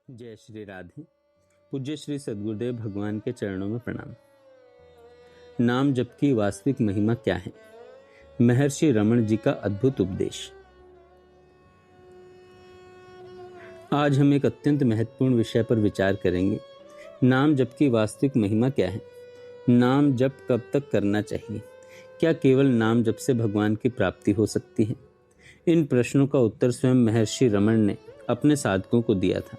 जय श्री राधे। पूज्य श्री सद्गुरुदेव भगवान के चरणों में प्रणाम। नाम जप की वास्तविक महिमा क्या है? महर्षि रमण जी का अद्भुत उपदेश। आज हम एक अत्यंत महत्वपूर्ण विषय पर विचार करेंगे। नाम जप की वास्तविक महिमा क्या है? नाम जप कब तक करना चाहिए? क्या केवल नाम जप से भगवान की प्राप्ति हो सकती है? इन प्रश्नों का उत्तर स्वयं महर्षि रमण ने अपने साधकों को दिया था।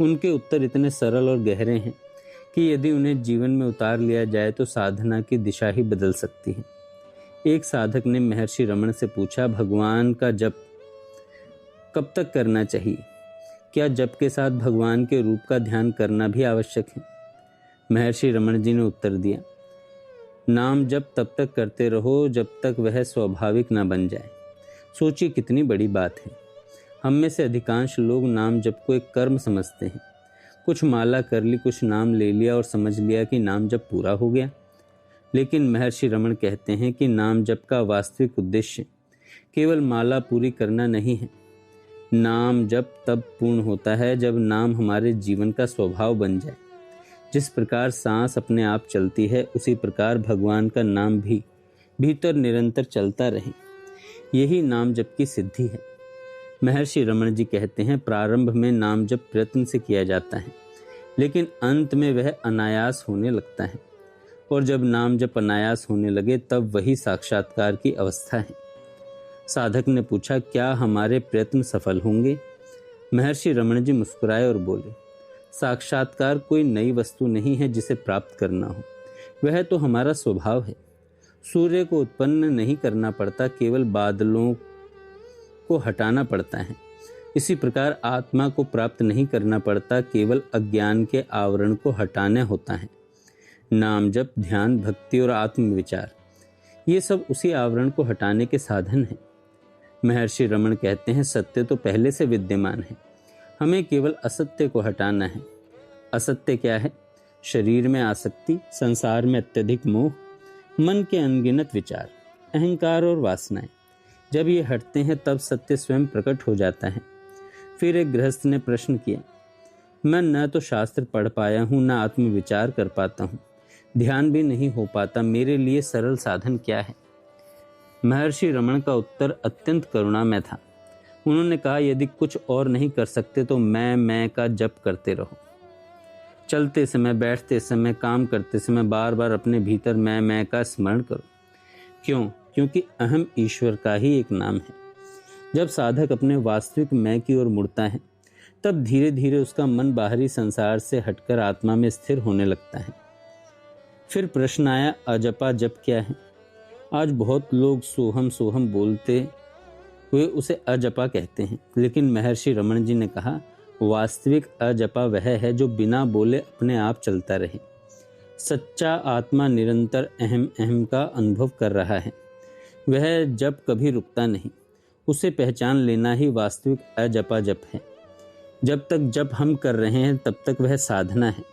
उनके उत्तर इतने सरल और गहरे हैं कि यदि उन्हें जीवन में उतार लिया जाए तो साधना की दिशा ही बदल सकती है। एक साधक ने महर्षि रमण से पूछा, भगवान का जप कब तक करना चाहिए? क्या जप के साथ भगवान के रूप का ध्यान करना भी आवश्यक है? महर्षि रमण जी ने उत्तर दिया, नाम जप तब तक करते रहो जब तक वह स्वाभाविक न बन जाए। सोचिए कितनी बड़ी बात है। हम में से अधिकांश लोग नाम जप को एक कर्म समझते हैं। कुछ माला कर ली, कुछ नाम ले लिया और समझ लिया कि नाम जप पूरा हो गया। लेकिन महर्षि रमण कहते हैं कि नाम जप का वास्तविक उद्देश्य केवल माला पूरी करना नहीं है। नाम जप तब पूर्ण होता है जब नाम हमारे जीवन का स्वभाव बन जाए। जिस प्रकार सांस अपने आप चलती है, उसी प्रकार भगवान का नाम भी भीतर निरंतर चलता रहे। यही नाम जप की सिद्धि है। महर्षि रमण जी कहते हैं, प्रारंभ में नाम जप प्रयत्न से किया जाता है, लेकिन अंत में वह अनायास होने लगता है। और जब नाम जप अनायास होने लगे तब वही साक्षात्कार की अवस्था है। साधक ने पूछा, क्या हमारे प्रयत्न सफल होंगे? महर्षि रमण जी मुस्कुराए और बोले, साक्षात्कार कोई नई वस्तु नहीं है जिसे प्राप्त करना हो। वह तो हमारा स्वभाव है। सूर्य को उत्पन्न नहीं करना पड़ता, केवल बादलों को हटाना पड़ता है। इसी प्रकार आत्मा को प्राप्त नहीं करना पड़ता, केवल अज्ञान के आवरण को हटाना होता है। नाम जप, ध्यान, भक्ति और आत्मविचार, ये सब उसी आवरण को हटाने के साधन हैं। महर्षि रमण कहते हैं, सत्य तो पहले से विद्यमान है, हमें केवल असत्य को हटाना है। असत्य क्या है? शरीर में आसक्ति, संसार में अत्यधिक मोह, मन के अनगिनत विचार, अहंकार और वासनाएं। जब ये हटते हैं तब सत्य स्वयं प्रकट हो जाता है। फिर एक गृहस्थ ने प्रश्न किया, मैं न तो शास्त्र पढ़ पाया हूँ, न आत्मविचार कर पाता हूँ, ध्यान भी नहीं हो पाता, मेरे लिए सरल साधन क्या है? महर्षि रमण का उत्तर अत्यंत करुणामय था। उन्होंने कहा, यदि कुछ और नहीं कर सकते तो मैं का जप करते रहो। चलते समय, बैठते समय, काम करते समय बार बार अपने भीतर मैं का स्मरण करो। क्यों? क्योंकि अहम ईश्वर का ही एक नाम है। जब साधक अपने वास्तविक मैं की ओर मुड़ता है तब धीरे धीरे उसका मन बाहरी संसार से हटकर आत्मा में स्थिर होने लगता है। फिर प्रश्न आया, अजपा जप क्या है? आज बहुत लोग सोहम सोहम बोलते हुए उसे अजपा कहते हैं, लेकिन महर्षि रमण जी ने कहा, वास्तविक अजपा वह है जो बिना बोले अपने आप चलता रहे। सच्चा आत्मा निरंतर अहम अहम का अनुभव कर रहा है। वह जप कभी रुकता नहीं। उसे पहचान लेना ही वास्तविक अजपा जप है। जब तक जप हम कर रहे हैं तब तक वह साधना है।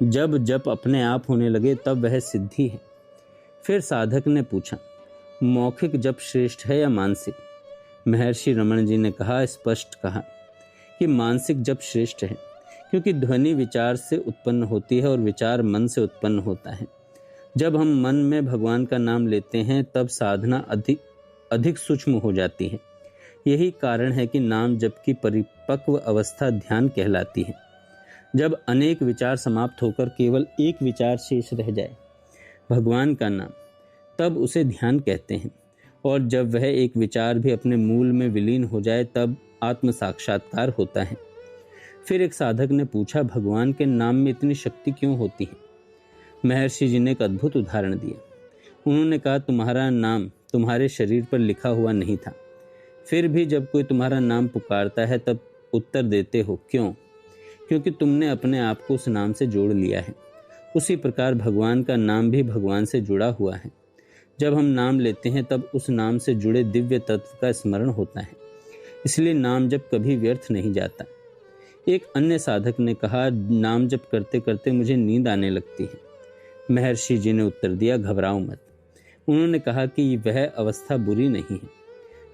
जब जप अपने आप होने लगे तब वह सिद्धि है। फिर साधक ने पूछा, मौखिक जप श्रेष्ठ है या मानसिक? महर्षि रमण जी ने कहा, स्पष्ट कहा कि मानसिक जप श्रेष्ठ है, क्योंकि ध्वनि विचार से उत्पन्न होती है और विचार मन से उत्पन्न होता है। जब हम मन में भगवान का नाम लेते हैं तब साधना अधिक सूक्ष्म हो जाती है। यही कारण है कि नाम जप की परिपक्व अवस्था ध्यान कहलाती है। जब अनेक विचार समाप्त होकर केवल एक विचार शेष रह जाए, भगवान का नाम, तब उसे ध्यान कहते हैं। और जब वह एक विचार भी अपने मूल में विलीन हो जाए तब आत्म साक्षात्कार होता है। फिर एक साधक ने पूछा, भगवान के नाम में इतनी शक्ति क्यों होती है? महर्षि जी ने एक अद्भुत उदाहरण दिया। उन्होंने कहा, तुम्हारा नाम तुम्हारे शरीर पर लिखा हुआ नहीं था, फिर भी जब कोई तुम्हारा नाम पुकारता है तब उत्तर देते हो। क्यों? क्योंकि तुमने अपने आप को उस नाम से जोड़ लिया है। उसी प्रकार भगवान का नाम भी भगवान से जुड़ा हुआ है। जब हम नाम लेते हैं तब उस नाम से जुड़े दिव्य तत्व का स्मरण होता है। इसलिए नाम जप कभी व्यर्थ नहीं जाता। एक अन्य साधक ने कहा, नाम जप करते करते मुझे नींद आने लगती है। महर्षि जी ने उत्तर दिया, घबराओ मत। उन्होंने कहा कि वह अवस्था बुरी नहीं है।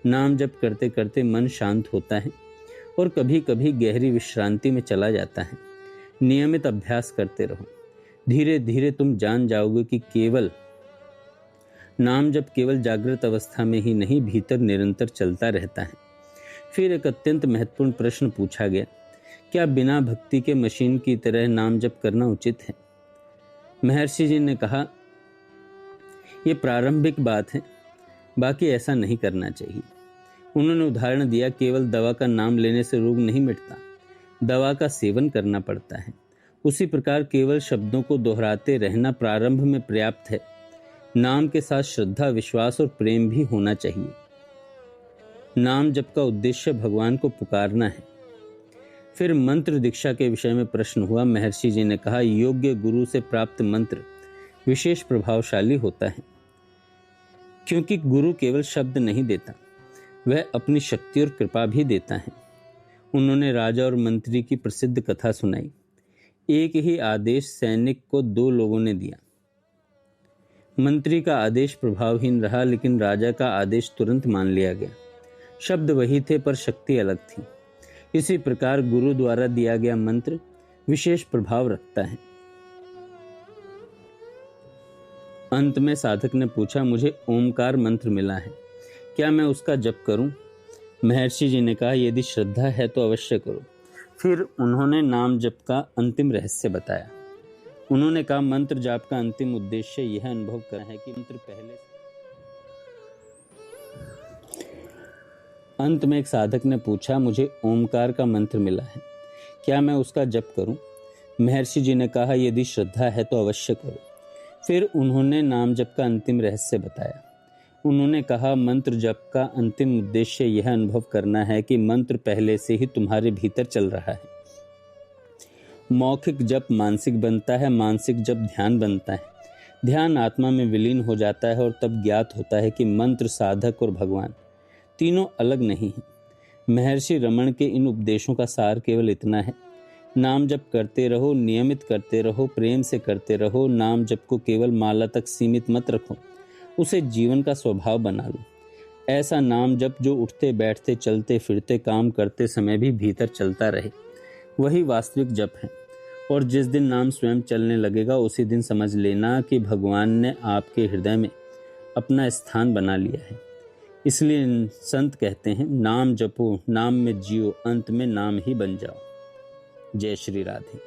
नाम जप करते करते मन शांत होता है और कभी कभी गहरी विश्रांति में चला जाता है। नियमित अभ्यास करते रहो, धीरे धीरे तुम जान जाओगे कि केवल नाम जब केवल जागृत अवस्था में ही नहीं, भीतर निरंतर चलता रहता है। फिर एक अत्यंत महत्वपूर्ण प्रश्न पूछा गया, क्या बिना भक्ति के मशीन की तरह नाम जप करना उचित है? महर्षि जी ने कहा, यह प्रारंभिक बात है, बाकी ऐसा नहीं करना चाहिए। उन्होंने उदाहरण दिया, केवल दवा का नाम लेने से रोग नहीं मिटता, दवा का सेवन करना पड़ता है। उसी प्रकार केवल शब्दों को दोहराते रहना प्रारंभ में पर्याप्त है। नाम के साथ श्रद्धा, विश्वास और प्रेम भी होना चाहिए। नाम जप का उद्देश्य भगवान को पुकारना है। फिर मंत्र दीक्षा के विषय में प्रश्न हुआ। महर्षि जी ने कहा, योग्य गुरु से प्राप्त मंत्र विशेष प्रभावशाली होता है, क्योंकि गुरु केवल शब्द नहीं देता, वह अपनी शक्ति और कृपा भी देता है। उन्होंने राजा और मंत्री की प्रसिद्ध कथा सुनाई। एक ही आदेश सैनिक को दो लोगों ने दिया। मंत्री का आदेश प्रभावहीन रहा, लेकिन राजा का आदेश तुरंत मान लिया गया। शब्द वही थे पर शक्ति अलग थी। इसी प्रकार गुरु द्वारा दिया गया मंत्र विशेष प्रभाव रखता है। अंत में साधक ने पूछा, मुझे ओमकार मंत्र मिला है, क्या मैं उसका जप करूं? महर्षि जी ने कहा, यदि श्रद्धा है तो अवश्य करो। फिर उन्होंने नाम जप का अंतिम रहस्य बताया। उन्होंने कहा, मंत्र जाप का अंतिम उद्देश्य यह अनुभव करना है कि मंत्र पहले। अंत में एक साधक ने पूछा, मुझे ओमकार का मंत्र मिला है, क्या मैं उसका जप करूं? महर्षि जी ने कहा, यदि श्रद्धा है तो अवश्य करो। फिर उन्होंने नाम जप का अंतिम रहस्य बताया। उन्होंने कहा, मंत्र जप का अंतिम उद्देश्य यह अनुभव करना है कि मंत्र पहले से ही तुम्हारे भीतर चल रहा है। मौखिक जप मानसिक बनता है, मानसिक जप ध्यान बनता है, ध्यान आत्मा में विलीन हो जाता है और तब ज्ञात होता है कि मंत्र, साधक और भगवान तीनों अलग नहीं हैं। महर्षि रमण के इन उपदेशों का सार केवल इतना है, नाम जप करते रहो, नियमित करते रहो, प्रेम से करते रहो। नाम जप को केवल माला तक सीमित मत रखो, उसे जीवन का स्वभाव बना लो। ऐसा नाम जप जो उठते बैठते, चलते फिरते, काम करते समय भी भीतर चलता रहे, वही वास्तविक जप है। और जिस दिन नाम स्वयं चलने लगेगा, उसी दिन समझ लेना कि भगवान ने आपके हृदय में अपना स्थान बना लिया है। इसलिए संत कहते हैं, नाम जपो, नाम में जियो, अंत में नाम ही बन जाओ। जय श्री राधे।